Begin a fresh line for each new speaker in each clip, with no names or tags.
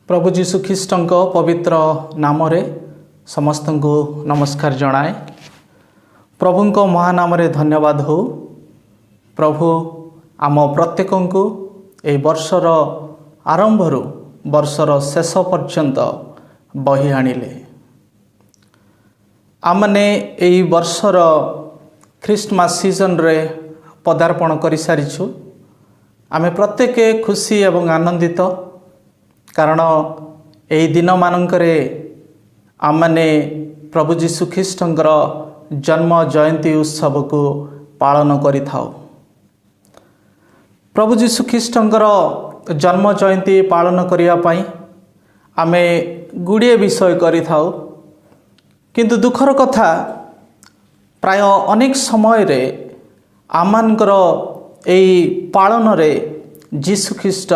प्रभु जीशु ख्रीष्टଙ୍କ पवित्र नाम रे समस्त को नमस्कार जनाए। प्रभु महानाम रे धन्यवाद हो। प्रभु आम प्रत्येक को ए वर्षर आरंभ वर्षर शेष पर्यंत बही आनिले। आमने एई वर्षर ख्रिस्टमास सीजन रे पदार्पण कर सारिछु। आमे प्रत्येक खुशी एवं आनंदित कारण यही दिन मानकरे आमने प्रभु जीशु ख्रीष्टंकर जन्म जयंती उत्सव को पालन करिथाउ। प्रभु जीशु ख्रीष्टंकर जन्म जयंती पालन करिया पई आमे गुड़िए विषय करिथाउ, किंतु दुखर कथा प्राय अनेक समय रे आमानकर एई पालन रे जीशु ख्रीष्ट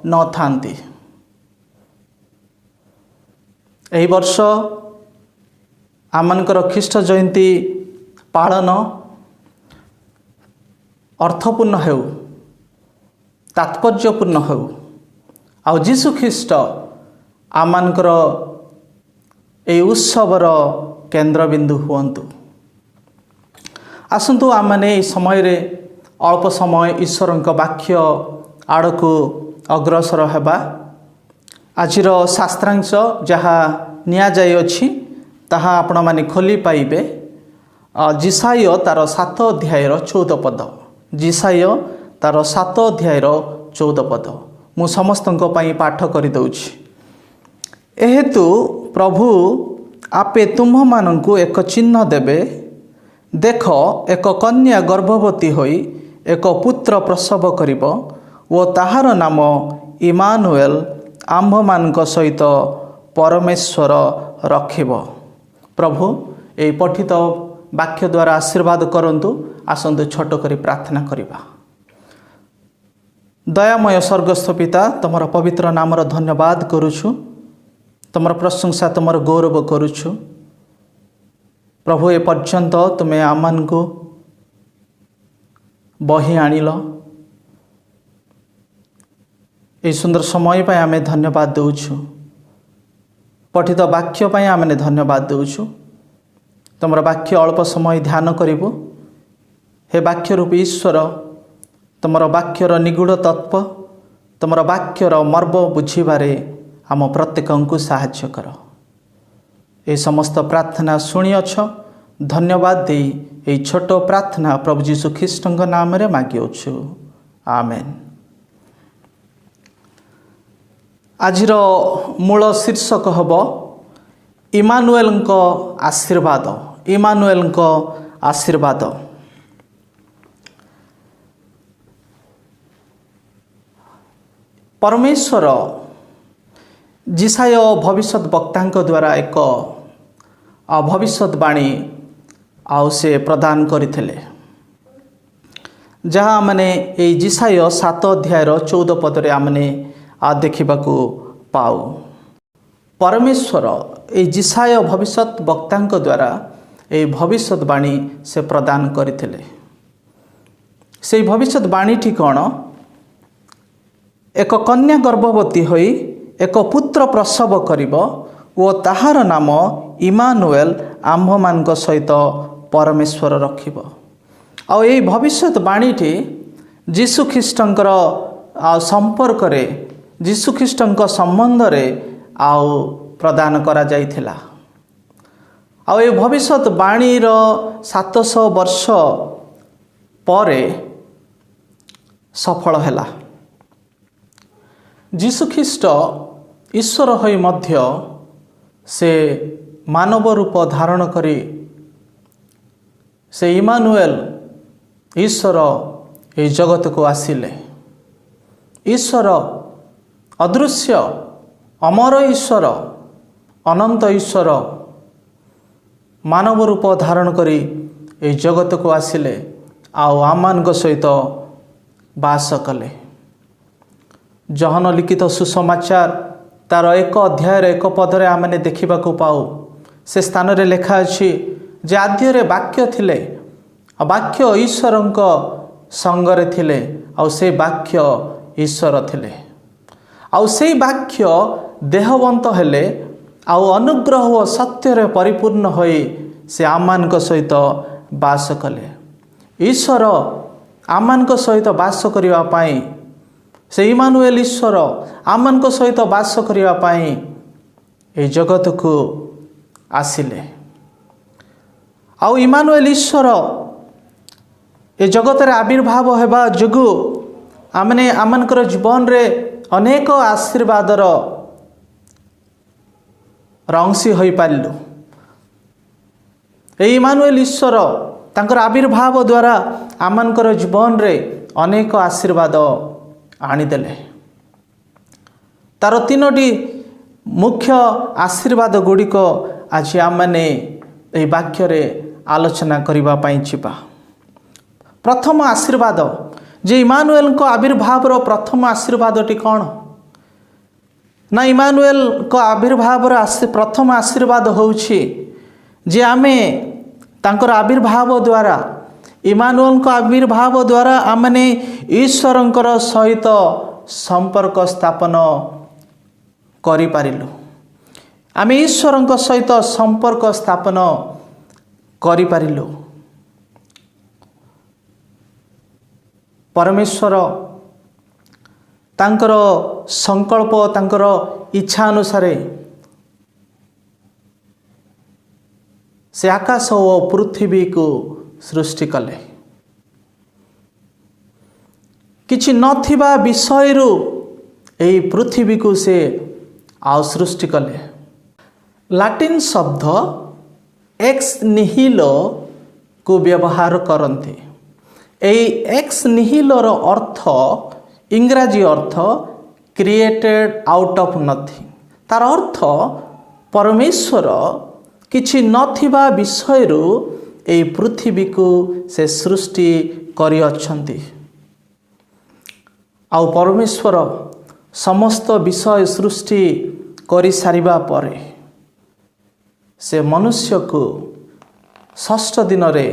न थांती। एही वर्ष आमनकर ख्रीष्ट जयंती पालन अर्थपूर्ण हो, तात्पर्यपूर्ण हो, आ जीशु ख्रीष्ट आमनकर एही उत्सवर केंद्रबिंदु हुअन्तु। आसंतु आमने एही समय रे अल्प समय ईश्वरଙ୍କ वाक्य आड़को अग्रसर हेबा। आजिर शास्त्रांश जहाँ निया जाय अछि ताहा आपण माने खोली पाइबे। जिसाय तार 7 अध्याय 14 पद। जिसाय तार 7 अध्याय 14 पद मु समस्तଙ୍କ ପାଇଁ पाठ करि दउछि। एहेतु प्रभु आपे तुम्ह माननकु एक चिन्ह देबे। देख, एक कन्या गर्भवती होई एक पुत्र प्रसव करिबो ओ ताहार नाम इमानुएल आम्भ मानक सहित परमेश्वर रखिब। प्रभु ए पठित वाक्य द्वारा आशीर्वाद करंतु। आसंतु छोट करी प्रार्थना करिबा। दयामय स्वर्गस्थ पिता, तुमर पवित्र नामर धन्यवाद करुछु, तुमर प्रशंसा तुमर गौरव करुछु। प्रभु ए पर्यंत तुमे आमान को बही आनिल। ये सुंदर समय पर आमे धन्यवाद देउछु। पठित वाक्य पर आमे धन्यवाद देउछु। तुमर वाक्य अल्प समय ध्यान करिबो। हे वाक्य रूप ईश्वर, तुमर वाक्यर निगूढ़ तत्व, तुमर वाक्यर मर्म बुझिबारे आम प्रत्येक साहाय्य कर। ये समस्त प्रार्थना शुणिअछ। धन्यवाद दे ये छोट प्रार्थना प्रभु जीशु ख्रीष्टଙ୍କ नाम रे मागिउछु। आमेन। आजिर मूल शीर्षक हब इमानुएल आशीर्वाद। इमानुएल आशीर्वाद। परमेश्वर जिसाय भविष्यत वक्ता द्वारा एक भविष्यवाणी आउ से प्रदान करथिले, जहाँ माने ए जिसाय 7 अध्याय 14 पद रे आमने देखिबाकू पाऊ। परमेश्वर ए जिसाय भविष्यत वक्ता द्वारा ए भविष्यवाणी से प्रदान करथिले। से भविष्यवाणी ठी कौन? एक कन्या गर्भवती होई एक पुत्र प्रसव करिबो ओ ताहार नाम इमानुएल आम्भ मानक सहित परमेश्वर रखिबो। आ ए भविष्यवाणी ठी जीशु ख्रीष्टंकर संपर्क रे, जीशु ख्रीष्टंक संबंध रे आउ प्रदान करा जाइथिला। आ ए भविष्यवाणी रो 700 वर्ष परे सफल हैला। जीशु ख्रीष्ट ईश्वर होई मध्य से मानव रूप धारण करी से इमानुएल ईश्वर ए जगत को आसिले। ईश्वर अदृश्य अमर ईश्वर अनंत ईश्वर मानव रूप धारण करी ए जगत को आसिले आउ आमान सहित बास कले। जहन लिखित सुसमाचार तार 1 अध्याय 1 पदरे आमने देखा पाऊ। से स्थान रे लेखा अछि जे आद्य वाक्य थिले, वाक्य ईश्वरंक संगरे थिले, आ से वाक्य ईश्वर थिले। आउ से वाक्य देहवंत हेले आउ अनुग्रह ओ सत्यर परिपूर्ण होई से आमମାନଙ୍କ सहित बास कले। ईश्वर आमମାନଙ୍କ सहित बास करिवा पाई से इमानुएल ईश्वर आमମାନଙ୍କ सहित बास करिवा पाई ए जगत को आसिले। आउ इमानुएल ईश्वर ए जगत रे आविर्भाव हेबा जोगु आमने आमनकर जीवन रे अनेक आशीर्वादर रंसी होई पारिलु। ए इमानुएल ईश्वर तांकर आविर्भाव द्वारा आमनकर जीवन रे अनेक आशीर्वाद आनिदेले। तार तीनोटी मुख्य आशीर्वाद गुड़िक आज आमने ए वाक्य रे आलोचना करिबा पाई छिबा। प्रथम आशीर्वाद जे इमानुएल को आविर्भाव रो प्रथम आशीर्वादटी कौन ना इमानुएल को आविर्भाव प्रथम आशीर्वाद होउछि जे आमे तांकर आविर्भाव द्वारा इमानुएल को आविर्भाव द्वारा आमने ईश्वरंकर सहित संपर्क स्थापन करि पारिलु। आमे ईश्वरंक सहित संपर्क स्थापन करि पारिलु। परमेश्वर तांकर संकल्प तांकर इच्छा अनुसार से आकाश और पृथ्वी को सृष्टि कले। किछि नथिबा विषयरु एई पृथ्वी को से आउ सृष्टि कले। लाटिन शब्द एक्स निहिलो को व्यवहार करते। एई एक्स निहिलोर अर्थ इंग्राजी अर्थ क्रिएटेड आउट ऑफ नथिंग। तार अर्थ परमेश्वर किछि नथिबा विषयरु एई पृथ्वी को से सृष्टि करि अछंती। आउ परमेश्वर समस्त विषय सृष्टि करि सारिबा परे से मनुष्य को षष्ठ दिन रे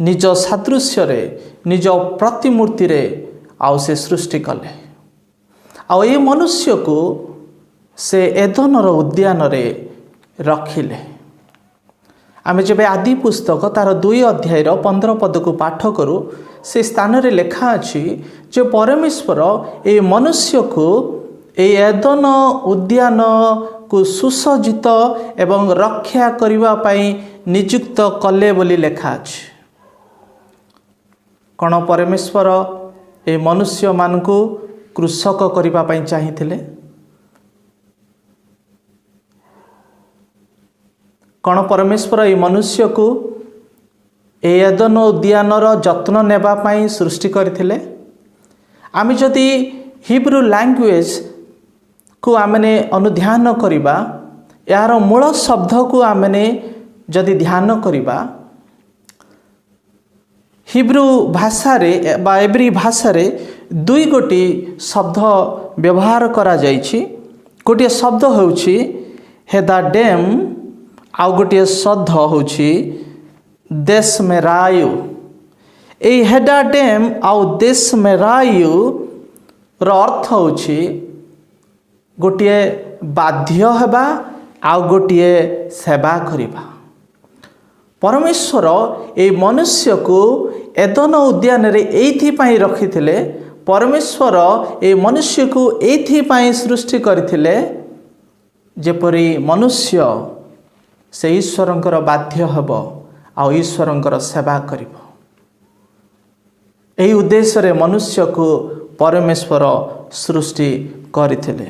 निज सादृश्य रे निज प्रतिमूर्ति रे आउ से सृष्टि कले। आउ ए मनुष्य को से एदनर उद्यान रे रखिले। आमे जब आदि पुस्तक तार 2 अध्याय 15 पद को पाठ करू से स्थान रे लिखा अछि जे परमेश्वर ए मनुष्य को ए एदन उद्यान को सुसज्जित एवं रक्षा करिवा पाई नियुक्त कले बोली लिखा अछि। कौन परमेश्वर ए मनुष्य मान को कृषक करिवा पाई चाहिथिले? कौन परमेश्वर ए मनुष्य को ए एदन उद्यानर जत्न नेबा पाई सृष्टि करथिले? आमे जदि हिब्रू लैंग्वेज को आमने अनुध्यान करिबा यार मूल शब्द को आमने जदि ध्यान करिबा हिब्रू भाषा रे बा एब्री भाषा रे 2 गोटी शब्द व्यवहार करा जाइछि। गोटे शब्द होउछि हेदाडेम आउ गोटे शब्द होउछि देशमेरायु। ए हेडाडेम आउ देशमेरायु रो अर्थ होउछि गोटे बाध्य हेबा आउ गोटे सेवा करिबा। परमेश्वर ए मनुष्य को एदन उद्यान रे एथि पाई रखिथिले। परमेश्वर ए मनुष्य को एथि पाई सृष्टि करथिले जेपरि मनुष्य से ईश्वरंकर बाध्य हेब आ ईश्वरंकर सेवा करिबो। एही उद्देश्य रे मनुष्य को परमेश्वर सृष्टि करथिले।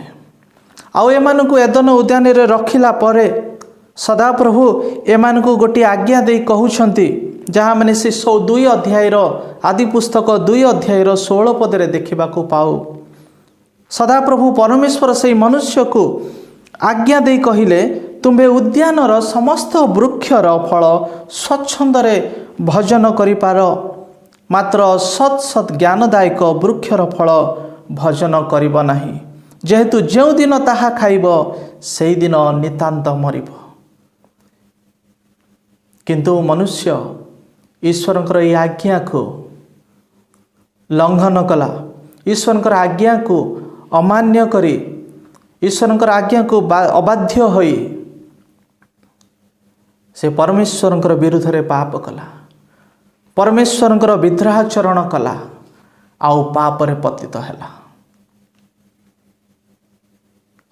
आउ एमान को एदन उद्यान रे रखिला परे सदाप्रभु एमान को गोटे आज्ञा दे कहउछंती जहाँ मैंने से 2 अध्याय आदि पुस्तक 2 अध्याय 16 पद रे देखा पाऊ। सदाप्रभु परमेश्वर से मनुष्य को आज्ञा दे कहिले तुम्बे उद्यानर समस्त वृक्षर फल स्वच्छंदरे भजन करिपार मात्र सत् सत् ज्ञानदायक वृक्षर फल भजन करिब नाही जेहेतु जो दिन ताहा खाइब सेही दिन नितांत मरिब। किंतु मनुष्य ईश्वरंकर ये आज्ञा को लंघन कला। ईश्वरंकर आज्ञा को अमान्य करी ईश्वर आज्ञा को अबाध्य होई से परमेश्वर विरुद्ध रे पाप कला, परमेश्वर विद्रोहाचरण कला, आउ पाप रे पतित हैला।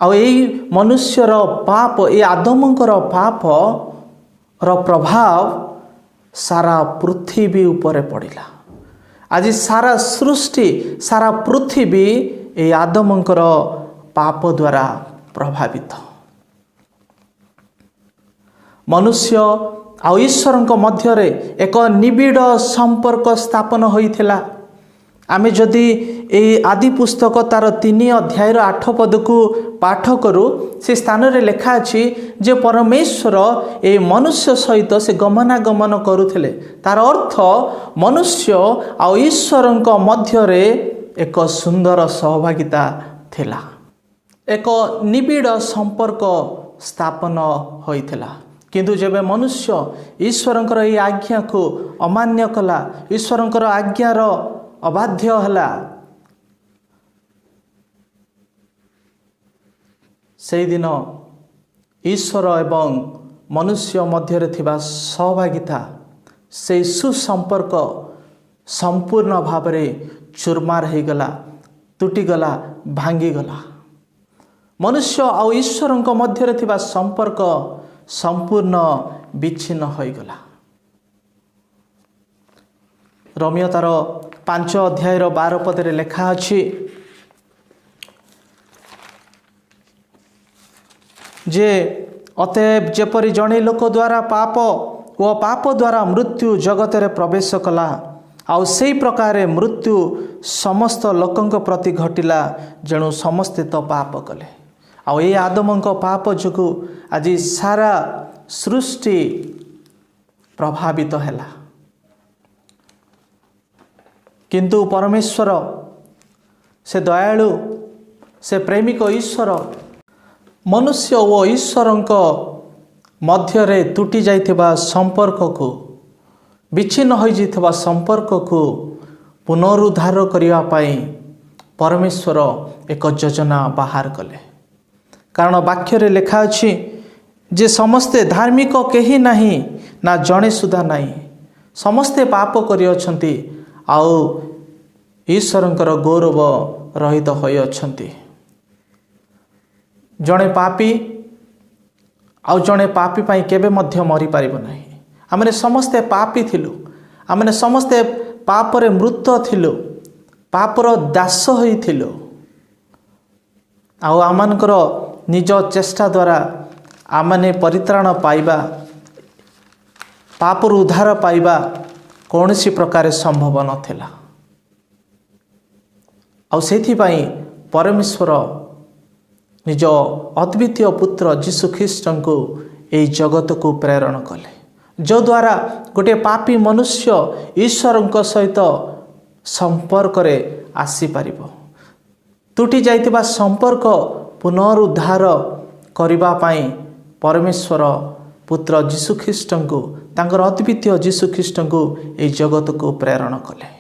आउ एई मनुष्यर पाप, ए आदमंकर पाप रो प्रभाव सारा पृथ्वी उपरे पड़िला। आज सारा सृष्टि, सारा पृथ्वी ए आदमंकर पाप द्वारा प्रभावित। मनुष्य आ ईश्वर मध्य एक निबिड़ संपर्क स्थापन होइथिला। आमे जदि ए आदि पुस्तक तार 3 अध्याय 8 पद को पाठ करू, से स्थान रे लिखा अछि जे परमेश्वर ए मनुष्य सहित से गमनागमन करुथिले। तार अर्थ मनुष्य आ ईश्वर मध्य एक सुंदर सहभागिता थिला, एक निबिड़ संपर्क स्थापन होइथिला। किंतु जेबे मनुष्य ईश्वर ये आज्ञा को अमान्य कला, ईश्वर आज्ञार अबाध्य हला, से दिन ईश्वर एवं मनुष्य मध्य थिबा सहभागिता, से सुसंपर्क संपूर्ण भाव में चूरमार हो गला, तुटिगला, भांगीगला। मनुष्य आ ईश्वर मध्य थिबा संपर्क संपूर्ण विच्छिन्न हो गला। रोमियो तार 5 अध्याय 12 पदरे लेखा अछि जे अतएव जेपरि जणे लोक द्वारा पाप व पाप द्वारा मृत्यु जगत रे प्रवेश कला, आउ से प्रकार मृत्यु समस्त लोकंक प्रति घटिला, जेणु समस्ते तो पाप कले। आउ ए आदमंक पाप जोगु आज सारा सृष्टि प्रभावित हैला। किंतु परमेश्वर से दयालु, से प्रेमिक ईश्वर मनुष्य व ईश्वर मध्य रे तुटी जाइथिबा संपर्क को, विच्छिन्न हो जाइथिबा संपर्क को पुनरुद्धार करिया पाई परमेश्वर एक योजना बाहर कले। कारण वाक्य रे लिखा अछि जे समस्ते धार्मिक केही नहीं, ना जणे सुधा नहीं, समस्ते पाप करि अछंती, आउ ईश्वरंकर गौरव रहित होई अछंती। जणे पापी आउ जणे पापी पाई केबे मध्य मरी पारिबो नाही। आमने समस्ते पापी थिलु, आमने समस्ते पाप रे मृत थिलु, पापर दास होई थिलु। आउ आमानकर निज चेष्टा द्वारा आमने परित्राण पाइबा, पापर उद्धार पाइबा कौनसी प्रकार संभव नथिला। आउ सेथि पाई परमेश्वर निज अद्वितीय पुत्र जीशु ख्रीष्ट को यही जगत को प्रेरण कले, जो द्वारा गोटे पापी मनुष्य ईश्वर सहित संपर्क रे आसी पारिबो। तुटी जाइतिबा संपर्क पुनरुद्धार करिबा पाई परमेश्वर पुत्र जीशु ख्रीष्ट को, तांकर अद्वितीय जीशु ख्रीष्ट को यही जगत को प्रेरण कले।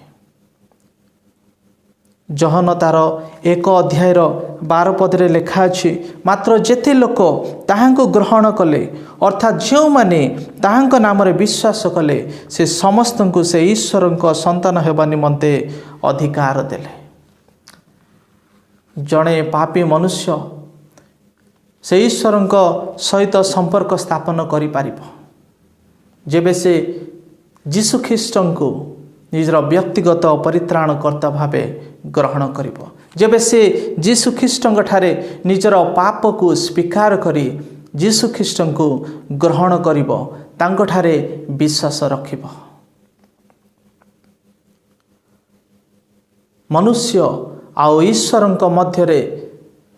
जहन तार 1 अध्याय 12 पदरे लेखा अछि, मात्र जेते लोक ताहांको ग्रहण कले, अर्थात जो माने ताहांको नाम रे विश्वास कले, से समस्त को से ईश्वर को संतान हेबा निमंते अधिकार देले। जणे पापी मनुष्य से ईश्वर सहित संपर्क स्थापन करि पारिबो जेबे से जीशु ख्रीष्ट को निजर व्यक्तिगत परित्राणकर्ता भावे ग्रहण करिबो, जेबे से जीशु ख्रीष्ट ठारे निजर पाप को स्वीकार करी जीशु ख्रीष्ट को ग्रहण करिबो, तांको ठारे विश्वास रखिबो। मनुष्य आउ ईश्वर मध्य रे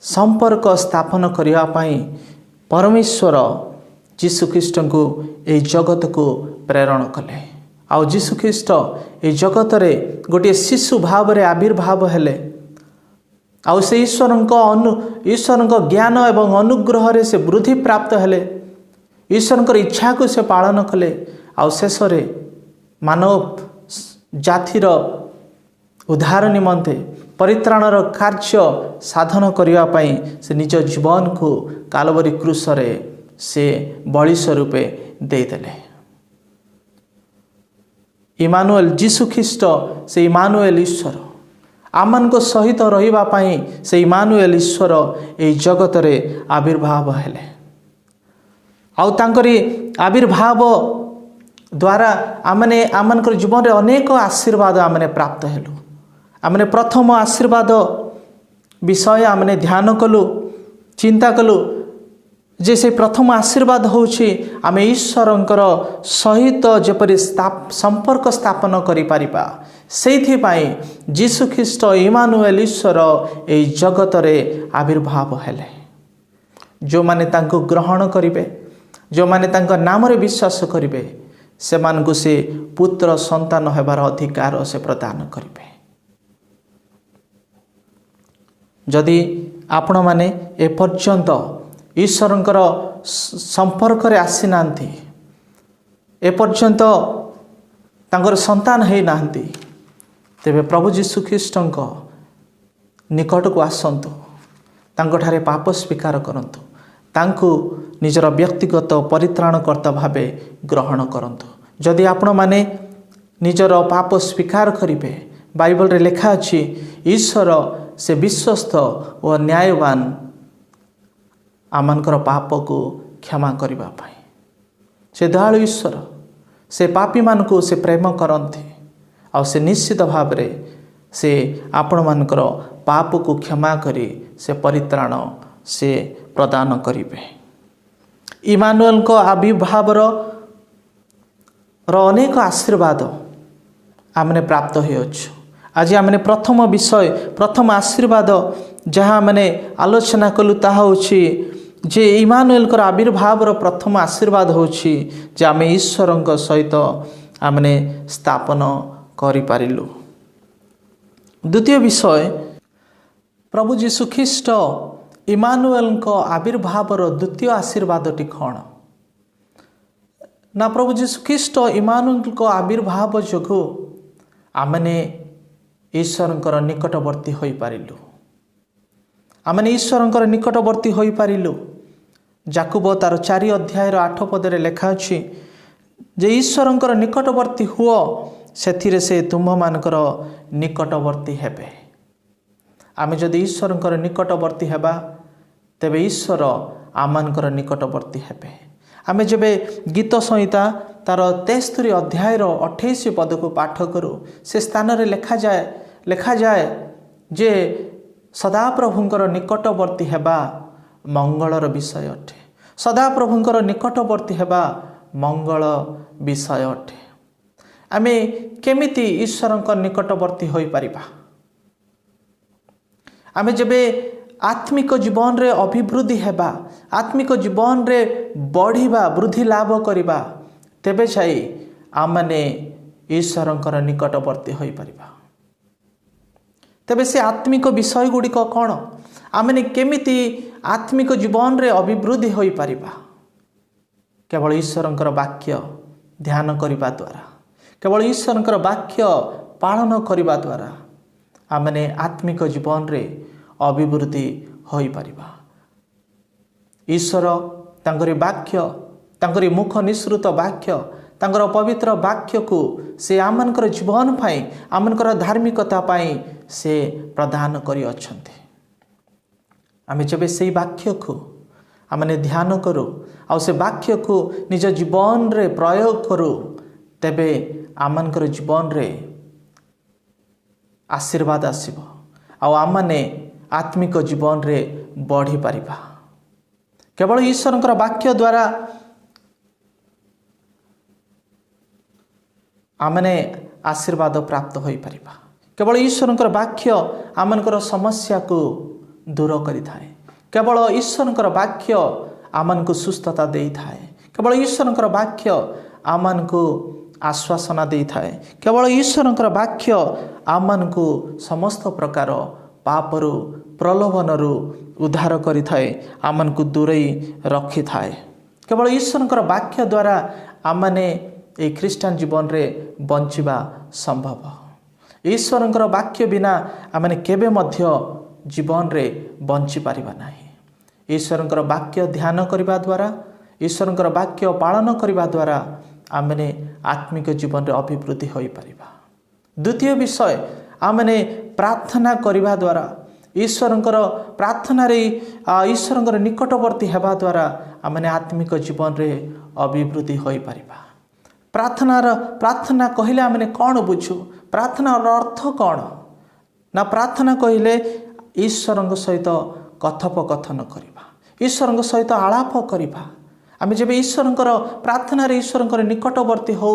संपर्क स्थापन करिया पाई परमेश्वर जीशु ख्रीष्ट को ए जगत को प्रेरण कले। आउ जीशु ख्रीष्ट ए जगत रे गोटे शिशु भाव रे आविर्भाव हेले। आउ से ईश्वर ज्ञान एवं अनुग्रह रे से वृद्धि प्राप्त हेले, ईश्वर इच्छा को से पालन कले। आउ शेष मानव जातिर उद्धार निमंते परित्राणर कार्य साधन करने पाई से निज जीवन को कालवरी क्रूसरे से बलि स्वरूपे देदेले। इमानुएल जीशु ख्रीष्ट से इमानुएल ईश्वर आमान को सहित रहिबा पाई से इमानुएल ईश्वर ए जगत रे आविर्भाव हेले। आउ तांकरी आविर्भाव द्वारा आमने आमनकर जीवन रे अनेक आशीर्वाद आमने प्राप्त हेलु। आमने प्रथम आशीर्वाद विषय आमने ध्यान कलु, चिंता कलु जे से प्रथम आशीर्वाद होछि आमे ईश्वरंकर सहित जेपरि संपर्क स्थापन करि परिबा। सेथि पाई जीशु ख्रीष्ट इमानुएल ईश्वर ए जगत रे आविर्भाव हेले। जो माने तांको ग्रहण करिवे, जो माने तांको नाम रे विश्वास करिवे, से मानकु से पुत्र संतान हेबार अधिकार से प्रदान करिवे। जदि आपण माने ए पर्यंत ईश्वरंकर संपर्क रे आसी नांती, ए पर्यंत तांकर संतान है नांती, तेबे प्रभु जीशु ख्रीष्टंक निकट को आसंतु, तांको ठारे पाप स्वीकार करंतु, तांको निजर व्यक्तिगत परित्राणकर्ता भावे ग्रहण करंतु। जदि आपण माने निजर पाप स्वीकार करिवे, बाइबल रे लिखा अछि ईश्वर से विश्वस्त और न्यायवान आमनकर पाप को क्षमा करिबा पाई। से दयालु ईश्वर से पापी मान को से प्रेम करंती और से निश्चित भाव रे से आपण मानकर पाप को क्षमा करी से परित्राण से प्रदान करिवे। इमानुएल को आविर्भाव अनेक आशीर्वाद आमने प्राप्त होइछु। आज आमने प्रथम विषय प्रथम आशीर्वाद जहाँ मैंने आलोचना कलु ताहा होछि जे इमानुएल को आविर्भाव प्रथम आशीर्वाद होछि जे आमे ईश्वरंक सहित आमने स्थापन करि पारिलु। द्वितीय विषय प्रभु जीशु ख्रीष्ट इमानुएल को आविर्भाव द्वितीय आशीर्वादटी कौन ना प्रभु जीशु ख्रीष्ट इमानुएल को आविर्भाव जोगु आमने ईश्वरंकर निकटवर्ती होई पारिलु। आमने ईश्वरंकर निकटवर्ती होई पारिलु। जाकुब तार 4 अध्याय 8 पदरे लेखा अछि जे ईश्वरंकर निकटवर्ती हुओ सेथिरे से तुम मानकर निकटवर्ती हेबे। आमे जदि ईश्वरंकर निकटवर्ती हेबा तेबे ईश्वर आमानकर निकटवर्ती हेबे। आमे जेबे गीत संहिता तार 73 अध्याय 28 पद को पाठ करू से स्थान रे लेखा जाए जे सदाप्रभुंकर निकटवर्ती हेबा मंगलर विषय अटे। सदाप्रभुंकर निकटवर्ती हेबा मंगल विषय अटे। आमे केमिति ईश्वरंकर निकटवर्ती होई परिबा? आमे जेबे आत्मिक जीवन रे अभिवृद्धि हेबा, आत्मिक जीवन रे बढ़िबा, वृद्धि लाभ करिबा, तेबे छाई आमने ईश्वरंकर निकटवर्ती होई परिबा। तेबे से आत्मिक विषय गुड़िक कौन? आमने केमिति आत्मिक जीवन रे अभिवृद्धि होई परिबा? केवल ईश्वरंकर वाक्य ध्यान करिबा द्वारा, केवल ईश्वरंकर वाक्य पालन करिबा द्वारा आमने आत्मिक जीवन रे अभिवृद्धि होई परिबा। ईश्वर तांकरी वाक्य, तांकरी मुख निसृत वाक्य, तांकर पवित्र वाक्य को से आमनकर जीवन पाई, आमनकर धार्मिकता पाई से प्रदान करी अछंती। आमे जबे से वाक्य को आमने ध्यान करू आ से वाक्य को निज जीवन रे प्रयोग करू, तेबे आमनकर जीवन रे आशीर्वाद आसीबो आ आमने आत्मिक जीवन रे बढ़ी पारिबा। केवल ईश्वरंकर वाक्य द्वारा आमने आशीर्वाद प्राप्त होई परिबा। केवल ईश्वरंकर वाक्य आमनकर समस्या को दूर करि थाए। केवल ईश्वरंकर वाक्य आमन को सुस्थता देई थाए। केवल ईश्वरंकर वाक्य आमन को आश्वासना देई थाए। केवल ईश्वरंकर वाक्य आमन को समस्त प्रकार पापरु प्रलोभनरु उद्धार करि थाए, आमन को दूरई रखि थाए। केवल ईश्वरंकर वाक्य द्वारा आमने ए ख्रीष्टान जीवन रे बंचिबा संभव। ईश्वरंकर वाक्य बिना आमने केबे मध्य जीवन रे बंची पारिबा नाही। ईश्वरंकर वाक्य ध्यान करबा द्वारा, ईश्वरंकर वाक्य पालन करबा द्वारा आमने आत्मिक जीवन रे अभिवृद्धि होई पारिबा। द्वितीय विषय, आमने प्रार्थना करबा द्वारा, ईश्वरंकर प्रार्थना रे ईश्वरंकर निकटवर्ती हेबा द्वारा आमने आत्मिक जीवन रे अभिवृद्धि होई पारिबा। प्रार्थना कहले आमने कौन बुझू? प्रार्थनार अर्थ कौन ना? प्रार्थना कहले ईश्वरंक सहित कथोपकथन करबा, ईश्वरंक सहित आलाप करबा। आमे जब ईश्वरंकर प्रार्थना रे ईश्वरंकर निकटवर्ती हो,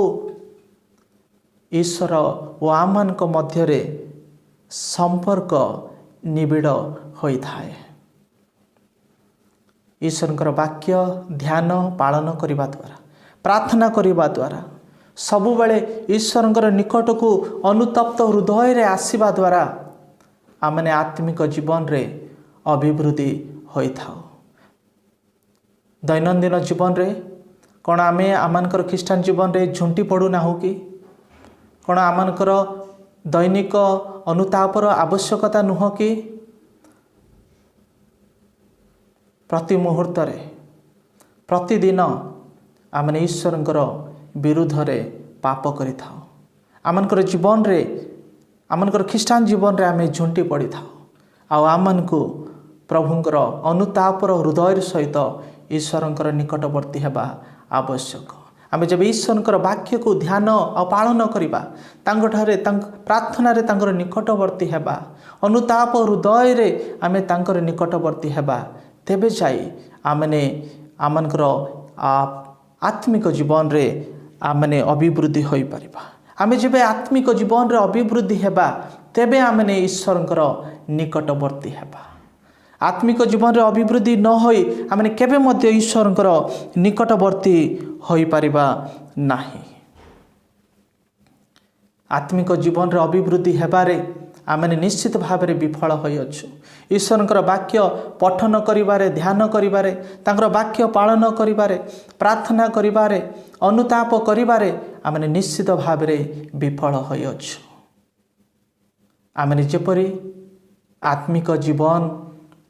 ईश्वर ओ आमनक मध्य रे संपर्क निबिड़ होई थाए। ईश्वरंकर वाक्य ध्यान पालन करबा द्वारा, प्रार्थना करबा द्वारा, सबुबले ईश्वरंकर निकट को अनुतप्त हृदय रे आसीबा द्वारा आमने आत्मिक जीवन रे अभिवृद्धि होई थाओ। दैनंदिन जीवन रे कौन आमे आमनकर ख्रीष्टान जीवन रे झुंटी पड़ू ना हो कि कौन आमनकर दैनिक अनुतापर आवश्यकता नुह कि प्रति मुहूर्त रे प्रतिदिन आमने ईश्वरंकर विरुद्ध रे पाप करि थाओ। आमनकर जीवन रे, आमनकर ख्रीष्टान जीवन रे आमे झुंटी पड़ी थाओ। आ आमन को प्रभुंकर अनुतापर हृदय सहित ईश्वरंकर निकटवर्ती हेबा आवश्यक। आमे जब ईश्वरंकर वाक्य को ध्यान और पालन करिबा, तांगठारे प्रार्थना रे तांकर निकटवर्ती हेबा, अनुताप हृदय रे आमे तांकर निकटवर्ती हेबा, तेबे जाई आमने आमनकर आत्मिक जीवन रे आमने अभिवृद्धि होई परिबा। आमे जब आत्मिक जीवन रे अभिवृद्धि हेबा, तेबे आमने ईश्वरंकर निकटवर्ती हेबा। आत्मिक जीवन रे अभिवृद्धि न होई आमने केबे मध्य ईश्वरंकर निकटवर्ती होई परिबा नाही। आत्मिक जीवन रे अभिवृद्धि हेबारे आमने निश्चित भाव रे विफल होई अछु। ईश्वरंकर वाक्य पठन करिबारे, ध्यान करिबारे, तांकर वाक्य पालन करिबारे, प्रार्थना करिबारे, अनुताप करिबारे आमने निश्चित भाव रे विफल होई अछु। आमने जेपरि आत्मिक जीवन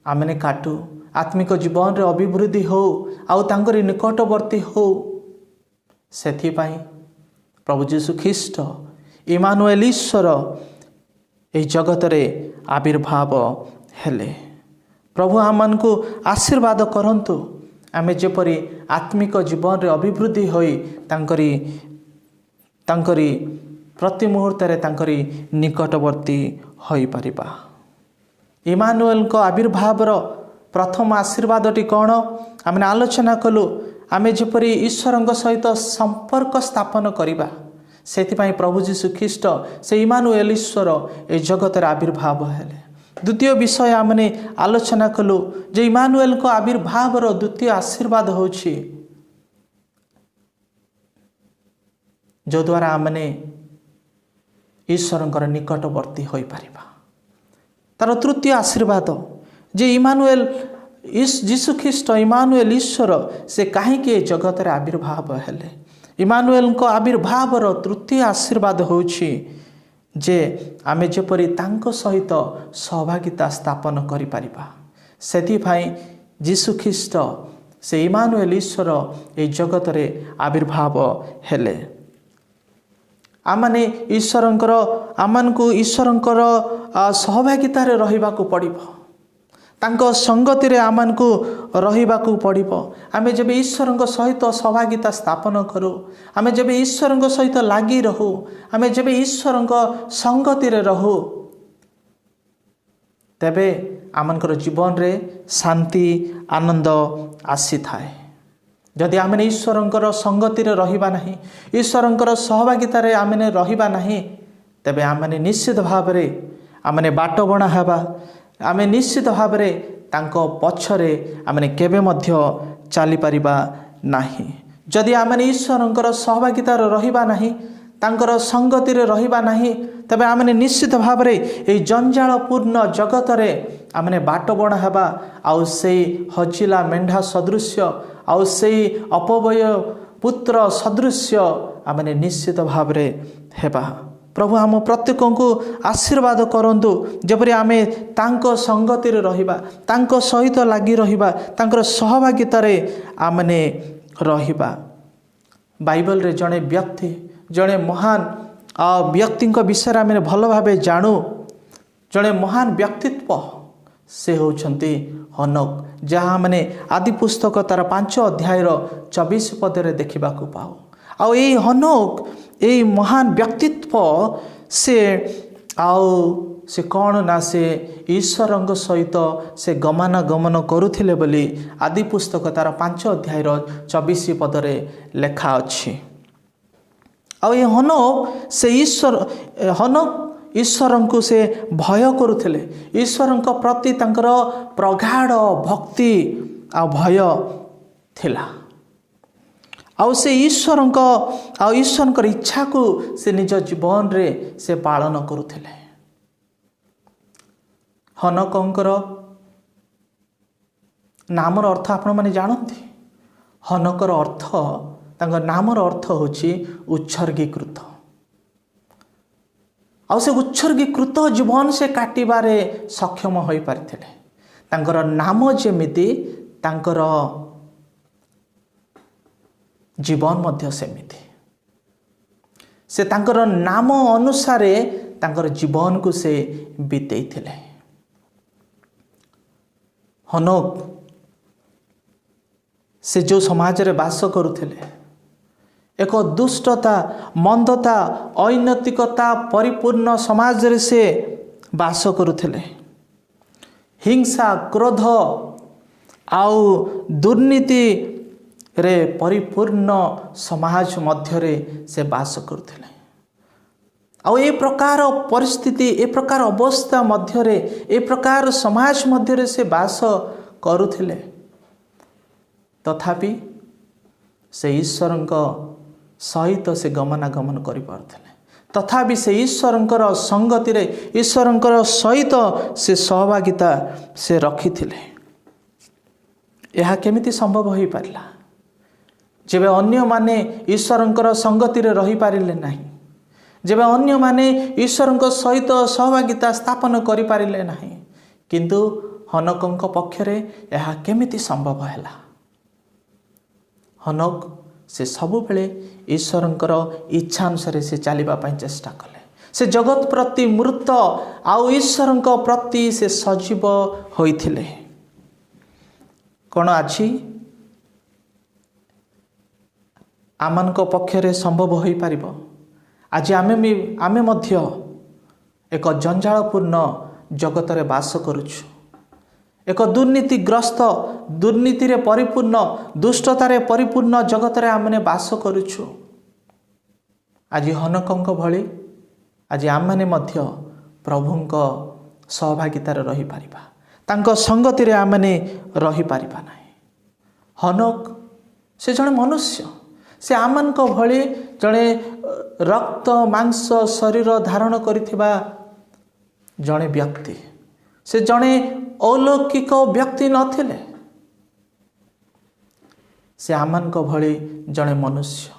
आमने काटू, आत्मिक जीवन रे अभिवृद्धि हो आउ तांकर निकटवर्ती हो, सेथि पई प्रभु यीशु ख्रीष्ट इमानुएल ईश्वर ए जगत रे आविर्भाव हेले। प्रभु आमन को आशीर्वाद करंतु, आमे जेपरि आत्मिक जीवन रे अभिवृद्धि होई तांकरी प्रति मुहूर्त रे तांकरी निकटवर्ती होई परिबा। इमानुएल को आविर्भाव रो प्रथम आशीर्वादटी कौन आमे आलोचना कलु। आमे जेपरि ईश्वरंक सहित संपर्क स्थापन करिबा, सेथिपाई प्रभु यीशु ख्रीष्ट से इमानुएल ईश्वर ए जगत रे आविर्भाव हेले। द्वितीय विषय आमने आलोचना कलु जे इमानुएल को आविर्भाव रो द्वितीय आशीर्वाद होछि जो द्वारा आमने ईश्वरंकर निकटवर्ती होई परिबा। तार तृतीय आशीर्वाद जे इमानुएल यीशु ख्रीष्ट इमानुएल ईश्वर से कहीं जगत रे आविर्भाव हेले। इमानुएल को आविर्भाव रो तृतीय आशीर्वाद होछि जे आमे जेपरि तांको सहित सहभागिता स्थापन करि परिबा। सेथि भाई यीशु ख्रीष्ट से इमानुएल ईश्वर ए जगत रे आविर्भाव हेले। आमने ईश्वरंकर आमन को ईश्वरंकर सहभागिता रे रहिबा को पड़िबो, तांको संगति रे आमन को रहिबा को पड़िबो। आमे जब ईश्वरंक सहित सहभागिता स्थापन करू, आमे जब ईश्वरंक सहित लागी रहू, आमे जब ईश्वरंक संगति रे रहू, तेबे आमनकर जीवन रे शांति आनंद आसी थाए। जदि आमे ईश्वरंकर संगति रे रहिबा नाही, ईश्वरंकर सहभागिता रे आमे रहिबा नाही, तेबे आमे निश्चित भाव रे आमे बाट बणा हेबा। आमे निश्चित भाव रे तांको पछरे आमे केबे मध्य चली परिबा नाही। जदि आमे ईश्वरंकर सहभागिता रे रहिबा नाही, तांकर संगति रे रहिबा नाही, तबे आमे निश्चित भाव रे ए जंजालपूर्ण जगत रे आमे बाट बणा हेबा। आउ सेई हजिला मेंढा सदृश्य, आउ सेई अपवय पुत्र सदृश्य आमे निश्चित भाव रे हेबा। प्रभु आम प्रत्येक को आशीर्वाद करंतु जपरि आमे तांको संगति रे रहिबा तांको सहित लागी रहिबा तांकर सहभागितार आमने रहिबा। बाइबल रे जड़े व्यक्ति जड़े महान व्यक्ति विषय आम भल भाव जानू जड़े महान व्यक्तित्व से होउछंती हनोक जहाँ मैंने आदि पुस्तक तार 5 अध्याय 24 पदरे देखा पाओ। आउ ये हनोक ये महान व्यक्तित्व से से कौन ना से ईश्वर सहित से गमनागमन करुथिले बोली आदि पुस्तक तार 5 अध्याय 24 पदरे लेखा अच्छी। आउ ये हनोक से हनोक ईश्वर को से भय करुथिले ईश्वर प्रति तांकर प्रगाढ़ भक्ति आ भय थिला। आउ से ईश्वर इच्छा को से निज जीवन रे से पालन करुथिले। हनकंकर नामर अर्थ आपण माने जानती। हनकर अर्थ तांकर नामर अर्थ होची उत्सर्गीकृत। आउ से उत्सर्गीकृत जीवन से काटिबारे सक्षम होई पारिथिले। तांकर नाम जेमिति तांकर जीवन मध्य सेमिति से तांकर नाम अनुसारे तांकर जीवन को से बीतेइथिले। हनोक से जो समाज रे बास करुथिले एक दुष्टता मंदता अनैतिकता परिपूर्ण समाज रे से बास करुथिले। हिंसा क्रोध आउ दुर्नीति रे परिपूर्ण समाज मध्य रे से बास करुथिले। आउ ए प्रकार परिस्थिति ए प्रकार अवस्था मध्य रे ए प्रकार समाज मध्य रे से बास करुथिले तथापि से ईश्वर सहित से गमनागमन करि पारुथिले। तथापि से ईश्वर संगति रे ईश्वर सहित से सहभागिता से रखिथिले। यह केमिति संभव होई पारिला जेबे अन्य माने ईश्वर संगति रे रही पारिले नाही जेबे अन्य माने ईश्वर सहित सहभागिता स्थापन करि पारिले नाही किंतु हनकंक पक्षरे यह केमिति संभव हैला। हनक से सबु बेले ईश्वरंकर इच्छा अनुसार से चलिबा पई चेष्टा कले। से जगत प्रति मृत आउ ईश्वरंक प्रति से सजीव होइथिले। कोन आछि आमनक पक्षरे संभव होई पारिबो। आज आमे मध्य एक जंजालपूर्ण जगत रे बास करुछु। एक दुर्नीतिग्रस्त दुर्नीति रे परिपूर्ण दुष्टता रे परिपूर्ण जगत रे आमने बास करुछु। आज हनकंक भली आज आमने मध्य प्रभुंक सहभागितार रही पारिबा तांको संगति रे आमने रही पारिबा नाही। हनक से जने मनुष्य से आमनक भली जने रक्त मांस शरीर धारण करिथिबा जने व्यक्ति से जने अलौकिक व्यक्ति नथिले। से आमनक भली जने मनुष्य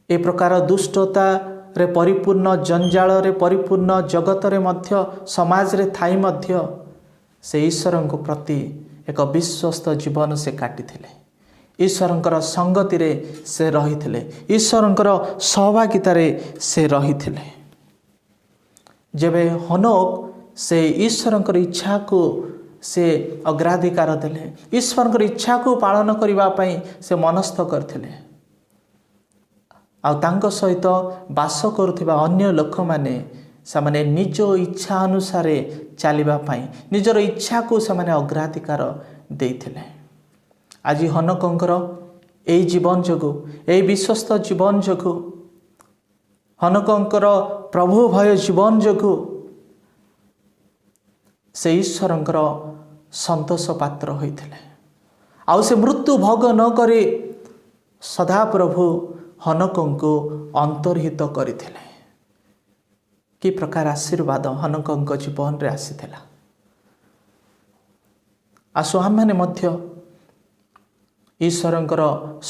ए प्रकार दुष्टता रे परिपूर्ण जंजाल रे परिपूर्ण जगत रे मध्य समाज रे थाई मध्य से ईश्वर को प्रति एक विश्वस्त जीवन से काटिथिले। ईश्वरंकर संगति रे से रहिथिले। ईश्वरंकर सहभागिता रे से रहिथिले। जेबे हनोक से ईश्वरंकर इच्छा को से अग्राधिकार देले ईश्वरंकर इच्छा को पालन करिबा पई से मनस्थ करथिले। आ तांको सहित बास करुथिबा अन्य लोक माने सामाने निज इच्छा अनुसार चलिबा पई निजर इच्छा को सामाने अग्राधिकार देइथिले। आज हनकंकर एई जीवन जगु एई विश्वस्त जीवन जगु हनकंकर प्रभु भय जीवन जगु से ईश्वरंकर संतोष पात्र होइथिले। आउ से मृत्यु भोग न करी सदा प्रभु हनकंको अंतर्हित करथिले। कि प्रकार आशीर्वाद हनकंक जीवन रे आसीथिला। आसु हम माने मध्य ଈଶ୍ୱରଙ୍କର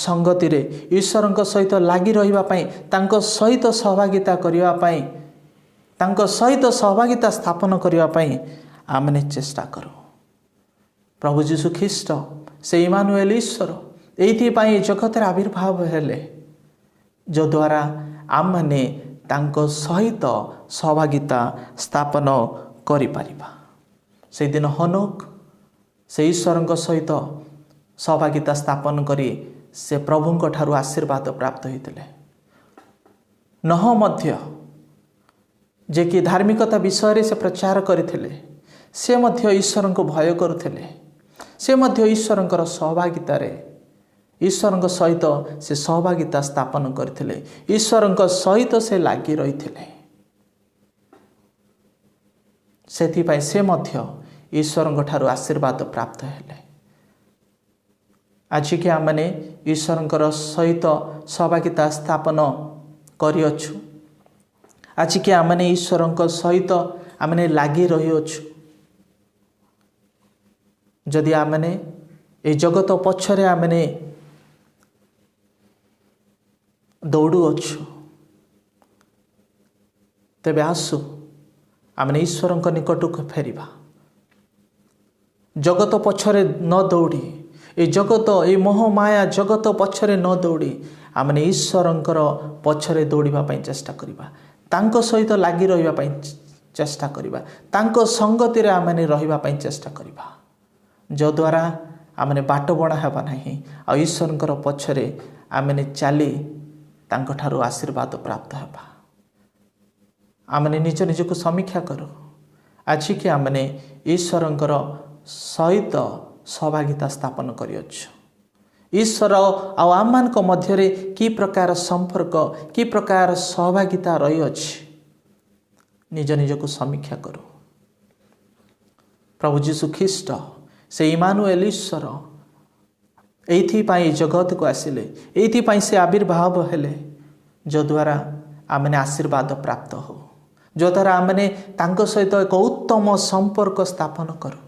ସଙ୍ଗତିରେ ଈଶ୍ୱରଙ୍କ ସହିତ ଲାଗି ରହିବା ପାଇଁ, ତାଙ୍କ ସହିତ ସହଭାଗିତା କରିବା ପାଇଁ, ତାଙ୍କ ସହିତ ସହଭାଗିତା ସ୍ଥାପନ କରିବା ପାଇଁ ଆମେ ଚେଷ୍ଟା କରୁ। ପ୍ରଭୁ ଯୀଶୁ ଖ୍ରୀଷ୍ଟ ସେ ଇମାନୁଏଲ ଈଶ୍ୱର ଏଇଥିପାଇଁ ଜଗତରେ ଆବିର୍ଭାବ ହେଲେ, ଯଦ୍ୱାରା ଆମମାନେ ତାଙ୍କ ସହିତ ସହଭାଗିତା ସ୍ଥାପନ କରିପାରିବା। ସେଦିନ ହନୋକ ସେ ଈଶ୍ୱରଙ୍କ ସହିତ ସହଭାଗିତା ସ୍ଥାପନ କରି ସେ ପ୍ରଭୁଙ୍କ ଠାରୁ ଆଶୀର୍ବାଦ ପ୍ରାପ୍ତ ହୋଇଥିଲେ। ନହ ମଧ୍ୟ ଯେ କି ଧାର୍ମିକତା ବିଷୟରେ ସେ ପ୍ରଚାର କରିଥିଲେ, ସେ ମଧ୍ୟ ଈଶ୍ୱରଙ୍କୁ ଭୟ କରୁଥିଲେ। ସେ ମଧ୍ୟ ଈଶ୍ୱରଙ୍କର ସହଭାଗିତାରେ ଈଶ୍ୱରଙ୍କ ସହିତ ସେ ସହଭାଗିତା ସ୍ଥାପନ କରିଥିଲେ। ଈଶ୍ୱରଙ୍କ ସହିତ ସେ ଲାଗି ରହିଥିଲେ। ସେଥିପାଇଁ ସେ ମଧ୍ୟ ଈଶ୍ୱରଙ୍କ ଠାରୁ ଆଶୀର୍ବାଦ ପ୍ରାପ୍ତ ହେଲେ। ଆଜିକି ଆମମାନେ ଈଶ୍ୱରଙ୍କର ସହିତ ସହଭାଗିତା ସ୍ଥାପନ କରିଅଛୁ। ଆଜିକି ଆମମାନେ ଈଶ୍ୱରଙ୍କ ସହିତ ଆମମାନେ ଲାଗି ରହିଅଛୁ। ଯଦି ଆମମାନେ এই ଜଗତ ପଛରେ ଆମମାନେ ଦୌଡ଼ୁଅଛୁ, ତେବେ ଆସୁ ଆମେ ଈଶ୍ୱରଙ୍କ ନିକଟକୁ ଫେରିବା। ଜଗତ ପଛରେ ନ ଦୌଡ଼ି, এই ଜଗତ, এই ମୋହମାୟା ଜଗତ ପଛରେ ନ ଦୌଡ଼ି ଆମେ ଈଶ୍ୱରଙ୍କର ପଛରେ ଦୌଡ଼ିବା ପାଇଁ ଚେଷ୍ଟା କରିବା। ତାଙ୍କ ସହିତ ଲାଗି ରହିବା ପାଇଁ ଚେଷ୍ଟା କରିବା। ତାଙ୍କ ସଙ୍ଗତିରେ ଆମେ ରହିବା ପାଇଁ ଚେଷ୍ଟା କରିବା, ଯଦ୍ୱାରା ଆମେ ବାଟ ବଣା ହେବା ନାହିଁ, ଆଉ ଈଶ୍ୱରଙ୍କର ପଛରେ ଆମେ ଚାଲି ତାଙ୍କଠାରୁ ଆଶୀର୍ବାଦ ପ୍ରାପ୍ତ ହେବା। ଆମେ ନିଜ ନିଜକୁ ସମୀକ୍ଷା କରୁ। ଆଜିକି ଆମେ ଈଶ୍ୱରଙ୍କର ସହିତ ସହଭାଗିତା ସ୍ଥାପନ କରିଅଛୁ। ଈଶ୍ୱର ଆଉ ଆମମାନଙ୍କ ମଧ୍ୟରେ କି ପ୍ରକାର ସମ୍ପର୍କ, କି ପ୍ରକାର ସହଭାଗିତା ରହିଅଛି, ନିଜ ନିଜକୁ ସମୀକ୍ଷା କରୁ। ପ୍ରଭୁ ଯୀଶୁ ଖ୍ରୀଷ୍ଟ ସେ ଇମାନୁଏଲ ଈଶ୍ୱର ଏଇଥିପାଇଁ ଜଗତକୁ ଆସିଲେ, ଏଇଥିପାଇଁ ସେ ଆବିର୍ଭାବ ହେଲେ, ଯଦ୍ୱାରା ଆମେ ଆଶୀର୍ବାଦ ପ୍ରାପ୍ତ ହେଉ, ଯଦ୍ୱାରା ଆମେ ତାଙ୍କ ସହିତ ଏକ ଉତ୍ତମ ସମ୍ପର୍କ ସ୍ଥାପନ କରୁ,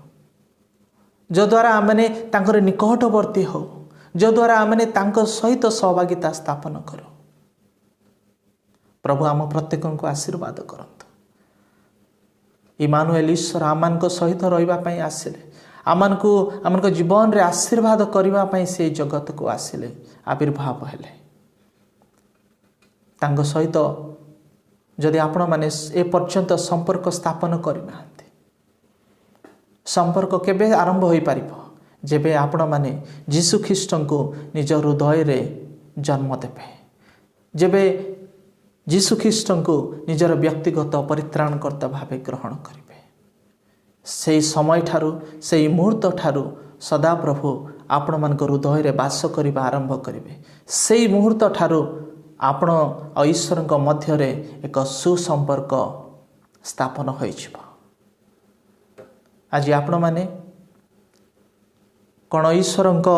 ଯଦ୍ୱାରା ଆମେ ତାଙ୍କର ନିକଟବର୍ତ୍ତୀ ହେଉ, ଯଦ୍ୱାରା ଆମେ ତାଙ୍କ ସହିତ ସହଭାଗିତା ସ୍ଥାପନ କରୁ। ପ୍ରଭୁ ଆମ ପ୍ରତ୍ୟେକଙ୍କୁ ଆଶୀର୍ବାଦ କରନ୍ତୁ। ଇମାନୁଏଲ ଈଶ୍ୱର ଆମମାନଙ୍କ ସହିତ ରହିବା ପାଇଁ ଆସିଲେ, ଆମମାନଙ୍କ ଜୀବନରେ ଆଶୀର୍ବାଦ କରିବା ପାଇଁ ସେ ଜଗତକୁ ଆସିଲେ, ଆବିର୍ଭାବ ହେଲେ। ତାଙ୍କ ସହିତ ଯଦି ଆପଣମାନେ ଏପର୍ଯ୍ୟନ୍ତ ସମ୍ପର୍କ ସ୍ଥାପନ କରିନାହାନ୍ତି, ସମ୍ପର୍କ କେବେ ଆରମ୍ଭ ହୋଇପାରିବ? ଯେବେ ଆପଣମାନେ ଯୀଶୁ ଖ୍ରୀଷ୍ଟଙ୍କୁ ନିଜ ହୃଦୟରେ ଜନ୍ମ ଦେବେ, ଯେବେ ଯୀଶୁ ଖ୍ରୀଷ୍ଟଙ୍କୁ ନିଜର ବ୍ୟକ୍ତିଗତ ପରିତ୍ରାଣକର୍ତ୍ତା ଭାବେ ଗ୍ରହଣ କରିବେ। ସେହି ସମୟଠାରୁ, ସେହି ମୁହୂର୍ତ୍ତ ଠାରୁ ସଦାପ୍ରଭୁ ଆପଣମାନଙ୍କ ହୃଦୟରେ ବାସ କରିବା ଆରମ୍ଭ କରିବେ। ସେହି ମୁହୂର୍ତ୍ତ ଠାରୁ ଆପଣ ଆଉ ଈଶ୍ୱରଙ୍କ ମଧ୍ୟରେ ଏକ ସୁସମ୍ପର୍କ ସ୍ଥାପନ ହୋଇଯିବ। ଆଜି ଆପଣମାନେ କ'ଣ ଈଶ୍ୱରଙ୍କ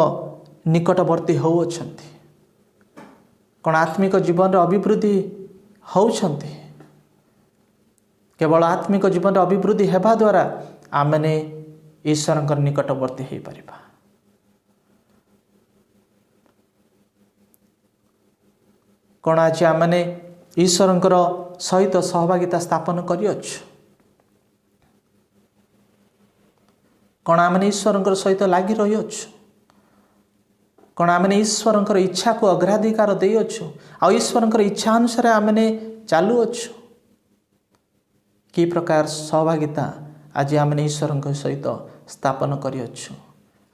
ନିକଟବର୍ତ୍ତୀ ହେଉଅଛନ୍ତି? କ'ଣ ଆତ୍ମିକ ଜୀବନରେ ଅଭିବୃଦ୍ଧି ହେଉଛନ୍ତି? କେବଳ ଆତ୍ମିକ ଜୀବନରେ ଅଭିବୃଦ୍ଧି ହେବା ଦ୍ୱାରା ଆମେ ଈଶ୍ୱରଙ୍କର ନିକଟବର୍ତ୍ତୀ ହୋଇପାରିବା। କ'ଣ ଆଜି ଆମେ ଈଶ୍ୱରଙ୍କର ସହିତ ସହଭାଗିତା ସ୍ଥାପନ କରିଅଛୁ? କ'ଣ ଆମେ ଈଶ୍ୱରଙ୍କର ସହିତ ଲାଗି ରହିଅଛୁ? କ'ଣ ଆମେ ଈଶ୍ୱରଙ୍କର ଇଚ୍ଛାକୁ ଅଗ୍ରାଧିକାର ଦେଇଅଛୁ, ଆଉ ଈଶ୍ୱରଙ୍କର ଇଚ୍ଛା ଅନୁସାରେ ଆମେ ଚାଲୁଅଛୁ? କି ପ୍ରକାର ସହଭାଗିତା ଆଜି ଆମେ ଈଶ୍ୱରଙ୍କ ସହିତ ସ୍ଥାପନ କରିଅଛୁ?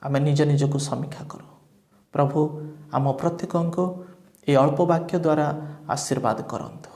ଆମେ ନିଜ ନିଜକୁ ସମୀକ୍ଷା କରୁ। ପ୍ରଭୁ ଆମ ପ୍ରତ୍ୟେକଙ୍କୁ এই ଅଳ୍ପ ବାକ୍ୟ ଦ୍ୱାରା ଆଶୀର୍ବାଦ କରନ୍ତୁ।